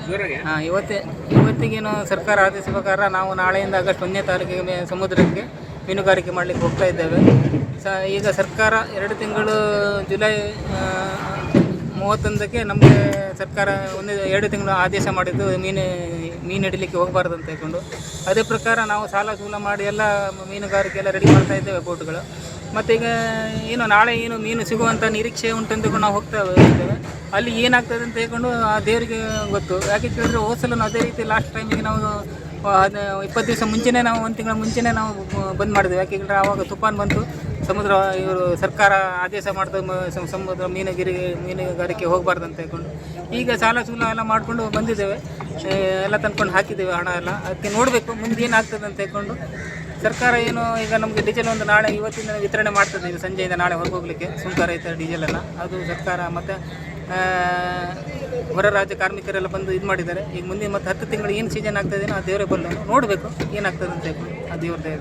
ಹಾಂ, ಇವತ್ತಿಗೇನು ಸರ್ಕಾರ ಆದೇಶದ ಪ್ರಕಾರ ನಾವು ನಾಳೆಯಿಂದ ಆಗಸ್ಟ್ 1ನೇ ತಾರೀಕಿಗೆ ಸಮುದ್ರಕ್ಕೆ ಮೀನುಗಾರಿಕೆ ಮಾಡಲಿಕ್ಕೆ ಹೋಗ್ತಾ ಇದ್ದೇವೆ. ಈಗ ಸರ್ಕಾರ 2 ತಿಂಗಳು ಜುಲೈ 31ಕ್ಕೆ ನಮಗೆ ಸರ್ಕಾರ 2 ತಿಂಗಳು ಆದೇಶ ಮಾಡಿದ್ದು ಮೀನು ಹಿಡಿಲಿಕ್ಕೆ ಹೋಗಬಾರ್ದು ಅಂತ ಹೇಳ್ಕೊಂಡು, ಅದೇ ಪ್ರಕಾರ ನಾವು ಸಾಲ ಸೂಲ ಮಾಡಿ ಎಲ್ಲ ಮೀನುಗಾರಿಕೆ ಎಲ್ಲ ರೆಡಿ ಮಾಡ್ತಾ ಇದ್ದೇವೆ ಬೋಟ್ಗಳು. ಮತ್ತು ಈಗ ನಾಳೆ ಮೀನು ಸಿಗುವಂಥ ನಿರೀಕ್ಷೆ ಉಂಟಂತಕೊಂಡು ನಾವು ಹೋಗ್ತಾ ಇದ್ದೇವೆ. ಅಲ್ಲಿ ಏನಾಗ್ತದೆ ಅಂತ ಹೇಳ್ಕೊಂಡು ಆ ದೇವರಿಗೆ ಗೊತ್ತು. ಯಾಕೆ ಕೇಳಿದ್ರೆ ಹೋಸಲು ಅದೇ ರೀತಿ ಲಾಸ್ಟ್ ಟೈಮಿಗೆ ನಾವು 20 ದಿವಸ ಮುಂಚೆನೇ ನಾವು 1 ತಿಂಗಳ ಮುಂಚೆನೇ ನಾವು ಬಂದ್ ಮಾಡಿದ್ದೇವೆ. ಯಾಕೆ ಹೇಳಿದ್ರೆ ಆವಾಗ ತುಫಾನ್ ಬಂತು, ಸಮುದ್ರ ಇವರು ಸರ್ಕಾರ ಆದೇಶ ಮಾಡ್ತಾ ಸಮುದ್ರ ಮೀನುಗಾರಿಕೆ ಹೋಗಬಾರ್ದು ಅಂತ ಹೇಳ್ಕೊಂಡು ಈಗ ಸಾಲ ಸೂಲ ಎಲ್ಲ ಮಾಡಿಕೊಂಡು ಬಂದಿದ್ದೇವೆ. ಎಲ್ಲ ತಂದ್ಕೊಂಡು ಹಾಕಿದ್ದೇವೆ ಹಣ ಎಲ್ಲ. ಅದಕ್ಕೆ ನೋಡಬೇಕು ಮುಂದೆ ಏನಾಗ್ತದೆ ಅಂತ ಹೇಳ್ಕೊಂಡು. ಸರ್ಕಾರ ಈಗ ನಮಗೆ ಡೀಸೆಲ್ ಒಂದು ನಾಳೆ ಇವತ್ತಿನ ವಿತರಣೆ ಮಾಡ್ತದೆ. ಇದು ಸಂಜೆಯಿಂದ ನಾಳೆ ಹೋಗಲಿಕ್ಕೆ ಸುಂಕ ರಹಿತ ಡೀಸೆಲೆಲ್ಲ ಅದು ಸರ್ಕಾರ ಮತ್ತು ಹೊರ ರಾಜ್ಯ ಕಾರ್ಮಿಕರೆಲ್ಲ ಬಂದು ಇದು ಮಾಡಿದ್ದಾರೆ. ಈಗ ಮುಂದೆ ಮತ್ತೆ 10 ತಿಂಗಳು ಏನು ಸೀಸನ್ ಆಗ್ತದೇನೋ ಆ ದೇವರೇ ಬಲ್ಲ, ನೋಡಬೇಕು ಏನಾಗ್ತದೆ ಅಂತ ಹೇಳ್ಕೊಂಡು ಆ ದೇವ್ರದ್ದೇ.